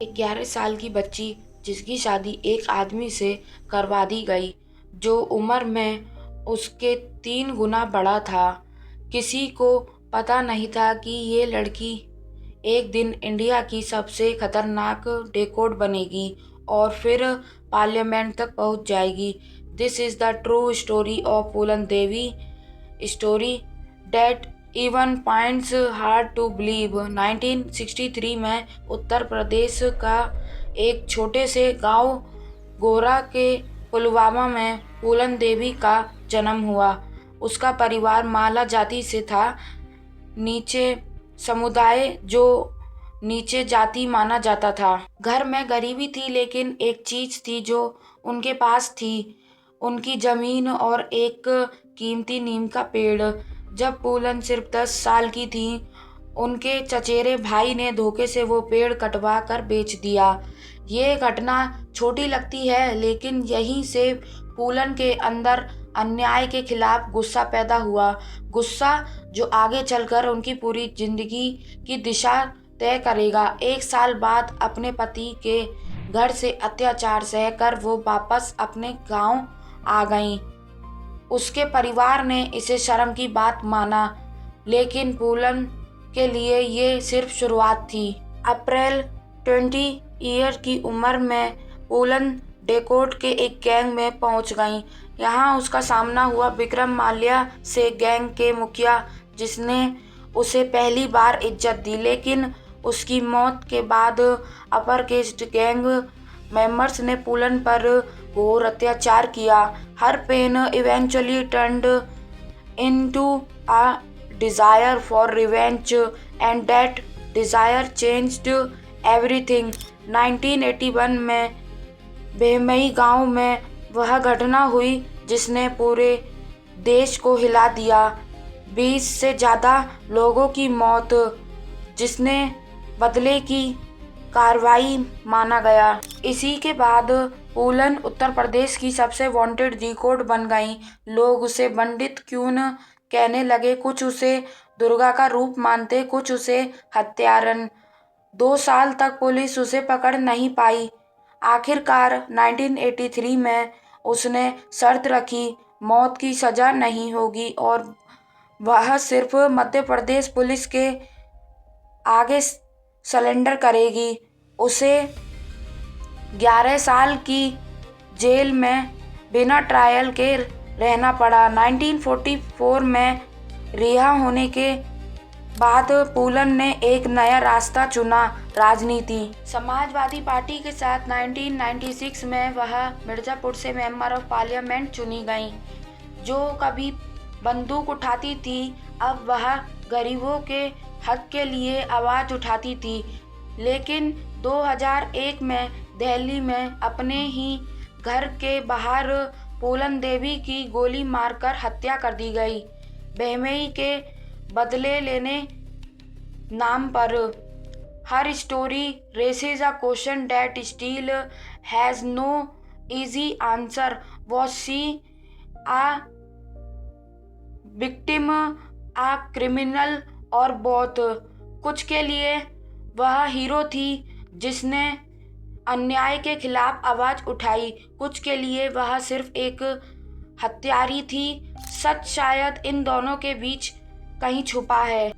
11 साल की बच्ची जिसकी शादी एक आदमी से करवा दी गई जो उम्र में उसके 3 गुना बड़ा था। किसी को पता नहीं था कि ये लड़की एक दिन इंडिया की सबसे खतरनाक डेकोड बनेगी और फिर पार्लियामेंट तक पहुंच जाएगी। This is the true story of Phoolan Devi, story that even finds hard to believe. 1963 में उत्तर प्रदेश का एक छोटे से गांव गोरा के पुलवामा में पूलन देवी का जन्म हुआ। उसका परिवार माला जाति से था, नीचे समुदाय जो नीचे जाति माना जाता था। घर में गरीबी थी, लेकिन एक चीज थी जो उनके पास थी, उनकी जमीन और एक कीमती नीम का पेड़। जब पूलन सिर्फ 10 साल की थी, उनके चचेरे भाई ने धोखे से वो पेड़ कटवा कर बेच दिया। ये घटना छोटी लगती है, लेकिन यहीं से पूलन के अंदर अन्याय के खिलाफ गुस्सा पैदा हुआ। गुस्सा जो आगे चलकर उनकी पूरी जिंदगी की दिशा तय करेगा। 1 साल बाद अपने पति के घर से अत्याचार सहकर वो वापस अपने गांव आ गईं। उसके परिवार ने इसे शर्म की बात माना, लेकिन पूलन के लिए ये सिर्फ शुरुआत थी। अप्रैल 20 ईयर की उम्र में पूलन डेकोड के एक गैंग में पहुंच गई। यहाँ उसका सामना हुआ विक्रम माल्या से, गैंग के मुखिया, जिसने उसे पहली बार इज्जत दी। लेकिन उसकी मौत के बाद अपर केस्ट गैंग मेंबर्स ने पूलन पर घोर अत्याचार किया। Her pain eventually turned into a desire for revenge and that desire changed everything. 1981 में बेमई गांव में वह घटना हुई जिसने पूरे देश को हिला दिया। 20 से ज़्यादा लोगों की मौत, जिसने बदले की कार्रवाई माना गया। इसी के बाद पूलन उत्तर प्रदेश की सबसे वांटेड डिकोड बन गई। लोग उसे पंडित क्यों न कहने लगे, कुछ उसे दुर्गा का रूप मानते, कुछ उसे हत्यारन। 2 साल तक पुलिस उसे पकड़ नहीं पाई। आखिरकार 1983 में उसने शर्त रखी, मौत की सजा नहीं होगी और वह सिर्फ मध्य प्रदेश पुलिस के आगे सरेंडर करेगी। उसे 11 साल की जेल में बिना ट्रायल के रहना पड़ा। 1944 में रिहा होने के बाद पूलन ने एक नया रास्ता चुना, राजनीति। समाजवादी पार्टी के साथ 1996 में वह मिर्जापुर से मेंबर ऑफ पार्लियामेंट चुनी गई। जो कभी बंदूक उठाती थी, अब वह गरीबों के हक के लिए आवाज उठाती थी। लेकिन 2001 में दिल्ली में अपने ही घर के बाहर पूलन देवी की गोली मारकर हत्या कर दी गई, बेहमई के बदले लेने नाम पर। Her story raises a question that still has no easy answer. Was she a victim, a criminal और बोथ? कुछ के लिए वह हीरो थी जिसने अन्याय के खिलाफ आवाज उठाई, कुछ के लिए वह सिर्फ एक हत्यारी थी। सच शायद इन दोनों के बीच कहीं छुपा है।